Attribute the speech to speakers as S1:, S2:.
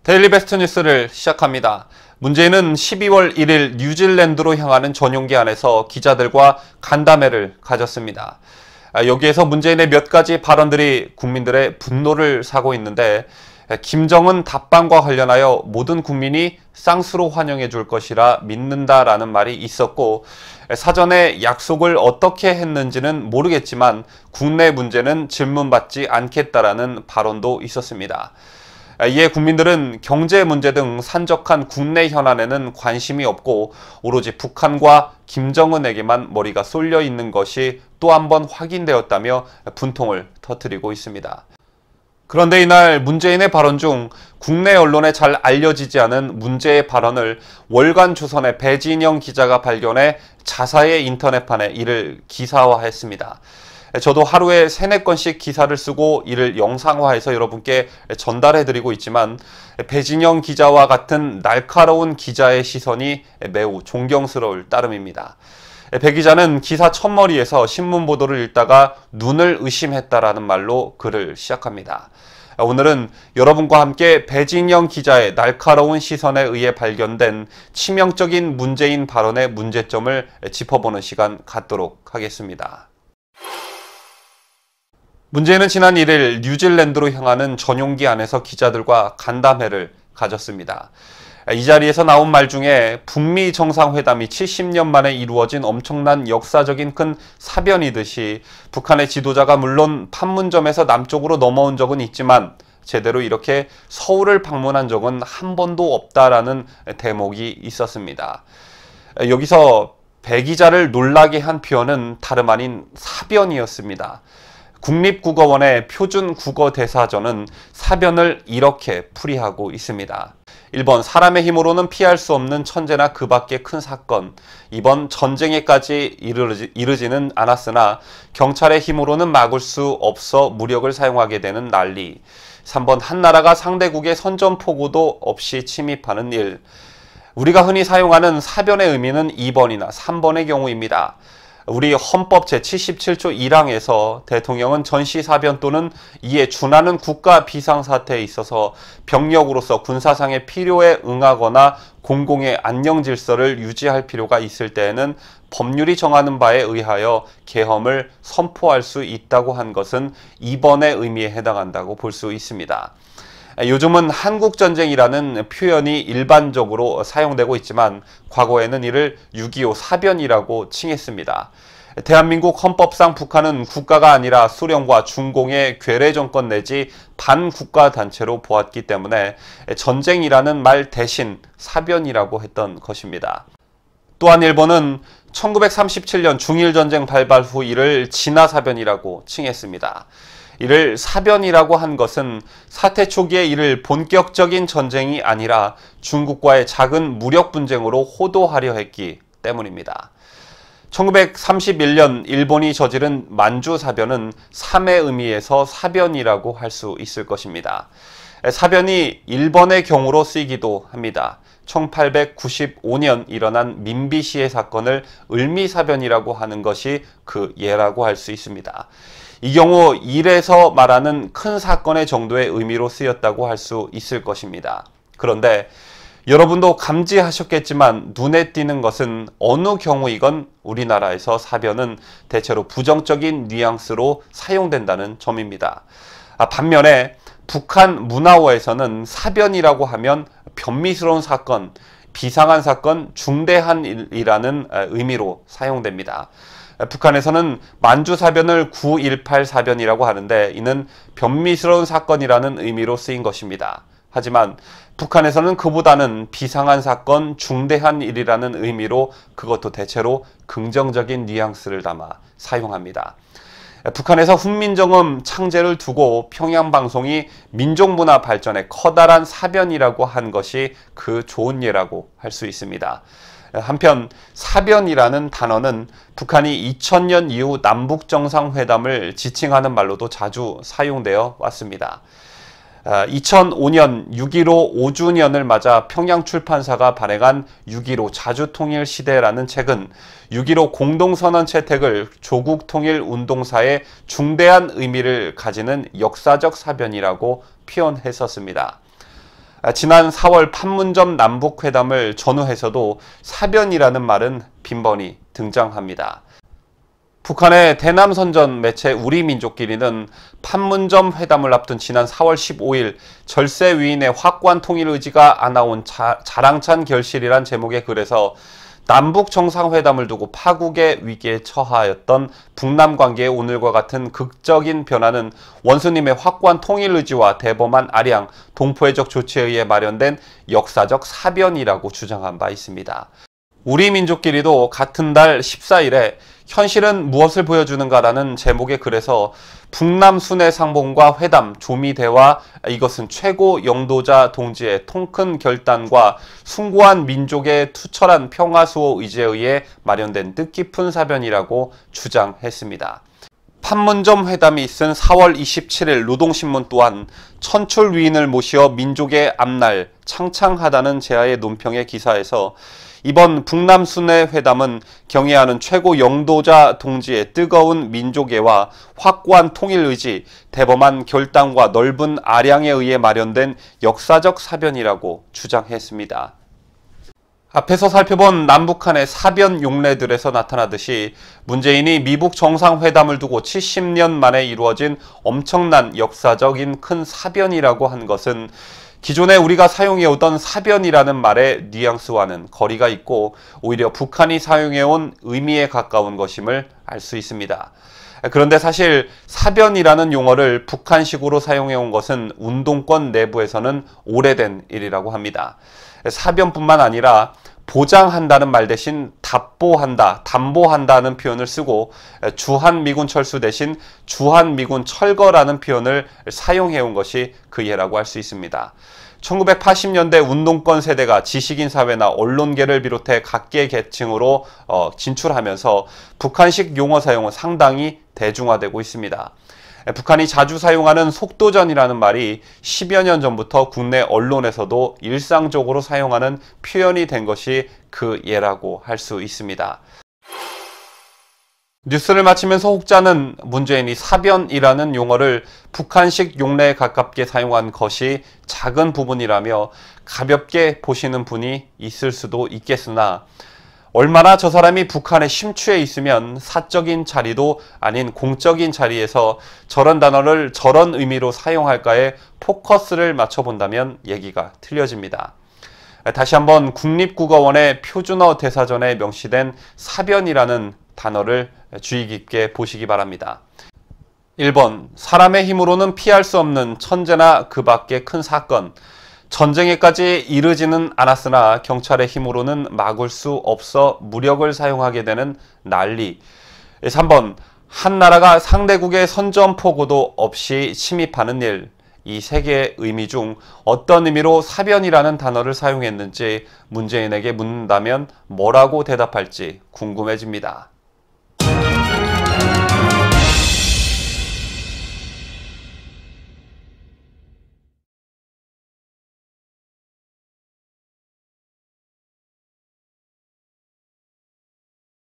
S1: 데일리 베스트 뉴스를 시작합니다. 문재인은 12월 1일 뉴질랜드로 향하는 전용기 안에서 기자들과 간담회를 가졌습니다. 여기에서 문재인의 몇 가지 발언들이 국민들의 분노를 사고 있는데, 김정은 답방과 관련하여 모든 국민이 쌍수로 환영해 줄 것이라 믿는다라는 말이 있었고, 사전에 약속을 어떻게 했는지는 모르겠지만 국내 문제는 질문받지 않겠다라는 발언도 있었습니다. 이에 국민들은 경제 문제 등 산적한 국내 현안에는 관심이 없고 오로지 북한과 김정은에게만 머리가 쏠려 있는 것이 또 한 번 확인되었다며 분통을 터뜨리고 있습니다. 그런데 이날 문재인의 발언 중 국내 언론에 잘 알려지지 않은 문제의 발언을 월간 조선의 배진영 기자가 발견해 자사의 인터넷판에 이를 기사화했습니다. 저도 하루에 3-4건씩 기사를 쓰고 이를 영상화해서 여러분께 전달해드리고 있지만, 배진영 기자와 같은 날카로운 기자의 시선이 매우 존경스러울 따름입니다. 배 기자는 기사 첫머리에서 신문 보도를 읽다가 눈을 의심했다라는 말로 글을 시작합니다. 오늘은 여러분과 함께 배진영 기자의 날카로운 시선에 의해 발견된 치명적인 문재인 발언의 문제점을 짚어보는 시간 갖도록 하겠습니다. 문재인은 지난 1일 뉴질랜드로 향하는 전용기 안에서 기자들과 간담회를 가졌습니다. 이 자리에서 나온 말 중에 북미 정상회담이 70년 만에 이루어진 엄청난 역사적인 큰 사변이듯이 북한의 지도자가 물론 판문점에서 남쪽으로 넘어온 적은 있지만 제대로 이렇게 서울을 방문한 적은 한 번도 없다라는 대목이 있었습니다. 여기서 배 기자를 놀라게 한 표현은 다름 아닌 사변이었습니다. 국립국어원의 표준국어대사전은 사변을 이렇게 풀이하고 있습니다. 1번, 사람의 힘으로는 피할 수 없는 천재나 그 밖의 큰 사건. 2번, 전쟁에까지 이르지는 않았으나 경찰의 힘으로는 막을 수 없어 무력을 사용하게 되는 난리. 3번, 한 나라가 상대국의 선전포고도 없이 침입하는 일. 우리가 흔히 사용하는 사변의 의미는 2번이나 3번의 경우입니다. 우리 헌법 제77조 1항에서 대통령은 전시사변 또는 이에 준하는 국가 비상사태에 있어서 병력으로서 군사상의 필요에 응하거나 공공의 안녕질서를 유지할 필요가 있을 때에는 법률이 정하는 바에 의하여 계엄을 선포할 수 있다고 한 것은 2번의 의미에 해당한다고 볼 수 있습니다. 요즘은 한국전쟁이라는 표현이 일반적으로 사용되고 있지만 과거에는 이를 6.25 사변이라고 칭했습니다. 대한민국 헌법상 북한은 국가가 아니라 소련과 중공의 괴뢰 정권 내지 반국가 단체로 보았기 때문에 전쟁이라는 말 대신 사변이라고 했던 것입니다. 또한 일본은 1937년 중일전쟁 발발 후 이를 진화사변이라고 칭했습니다. 이를 사변이라고 한 것은 사태 초기에 이를 본격적인 전쟁이 아니라 중국과의 작은 무력 분쟁으로 호도하려 했기 때문입니다. 1931년 일본이 저지른 만주사변은 3의 의미에서 사변이라고 할 수 있을 것입니다. 사변이 일본의 경우로 쓰이기도 합니다. 1895년 일어난 민비시해 사건을 을미사변이라고 하는 것이 그 예라고 할 수 있습니다. 이 경우 일에서 말하는 큰 사건의 정도의 의미로 쓰였다고 할 수 있을 것입니다. 그런데 여러분도 감지하셨겠지만 눈에 띄는 것은 어느 경우이건 우리나라에서 사변은 대체로 부정적인 뉘앙스로 사용된다는 점입니다. 반면에 북한 문화어에서는 사변이라고 하면 변미스러운 사건, 비상한 사건, 중대한 일이라는 의미로 사용됩니다. 북한에서는 만주사변을 9.18 사변이라고 하는데 이는 변미스러운 사건이라는 의미로 쓰인 것입니다. 하지만 북한에서는 그보다는 비상한 사건, 중대한 일이라는 의미로 그것도 대체로 긍정적인 뉘앙스를 담아 사용합니다. 북한에서 훈민정음 창제를 두고 평양방송이 민족문화 발전에 커다란 사변이라고 한 것이 그 좋은 예라고 할 수 있습니다. 한편 사변이라는 단어는 북한이 2000년 이후 남북정상회담을 지칭하는 말로도 자주 사용되어 왔습니다. 2005년 6.15 5주년을 맞아 평양출판사가 발행한 6.15 자주통일시대라는 책은 6.15 공동선언 채택을 조국통일운동사의 중대한 의미를 가지는 역사적 사변이라고 표현했었습니다. 지난 4월 판문점 남북회담을 전후해서도 사변이라는 말은 빈번히 등장합니다. 북한의 대남선전 매체 우리민족끼리는 판문점 회담을 앞둔 지난 4월 15일 절세 위인의 확고한 통일 의지가 안아온 자랑찬 결실이란 제목의 글에서 남북 정상회담을 두고 파국의 위기에 처하였던 북남 관계의 오늘과 같은 극적인 변화는 원수님의 확고한 통일 의지와 대범한 아량, 동포애적 조치에 의해 마련된 역사적 사변이라고 주장한 바 있습니다. 우리 민족끼리도 같은 달 14일에 현실은 무엇을 보여주는가라는 제목의 글에서 북남 순회 상봉과 회담, 조미 대화, 이것은 최고 영도자 동지의 통큰 결단과 숭고한 민족의 투철한 평화 수호 의지에 의해 마련된 뜻깊은 사변이라고 주장했습니다. 판문점 회담이 있은 4월 27일 노동신문 또한 천출 위인을 모시어 민족의 앞날 창창하다는 제아의 논평의 기사에서 이번 북남 순회 회담은 경애하는 최고 영도자 동지의 뜨거운 민족애와 확고한 통일 의지, 대범한 결단과 넓은 아량에 의해 마련된 역사적 사변이라고 주장했습니다. 앞에서 살펴본 남북한의 사변 용례들에서 나타나듯이 문재인이 미북 정상회담을 두고 70년 만에 이루어진 엄청난 역사적인 큰 사변이라고 한 것은 기존에 우리가 사용해오던 사변이라는 말의 뉘앙스와는 거리가 있고 오히려 북한이 사용해온 의미에 가까운 것임을 알 수 있습니다. 그런데 사실 사변이라는 용어를 북한식으로 사용해온 것은 운동권 내부에서는 오래된 일이라고 합니다. 사변뿐만 아니라 보장한다는 말 대신 답보한다, 담보한다는 표현을 쓰고 주한미군 철수 대신 주한미군 철거라는 표현을 사용해온 것이 그 예라고 할 수 있습니다. 1980년대 운동권 세대가 지식인 사회나 언론계를 비롯해 각계 계층으로 진출하면서 북한식 용어 사용은 상당히 대중화되고 있습니다. 북한이 자주 사용하는 속도전이라는 말이 10여 년 전부터 국내 언론에서도 일상적으로 사용하는 표현이 된 것이 그 예라고 할 수 있습니다. 뉴스를 마치면서 혹자는 문재인이 사변이라는 용어를 북한식 용례에 가깝게 사용한 것이 작은 부분이라며 가볍게 보시는 분이 있을 수도 있겠으나 얼마나 저 사람이 북한에 심취해 있으면 사적인 자리도 아닌 공적인 자리에서 저런 단어를 저런 의미로 사용할까에 포커스를 맞춰본다면 얘기가 틀려집니다. 다시 한번 국립국어원의 표준어 대사전에 명시된 사변이라는 단어를 주의 깊게 보시기 바랍니다. 1번, 사람의 힘으로는 피할 수 없는 천재나 그 밖의 큰 사건. 전쟁에까지 이르지는 않았으나 경찰의 힘으로는 막을 수 없어 무력을 사용하게 되는 난리. 3번, 한 나라가 상대국의 선전포고도 없이 침입하는 일. 이 세 개의 의미 중 어떤 의미로 사변이라는 단어를 사용했는지 문재인에게 묻는다면 뭐라고 대답할지 궁금해집니다.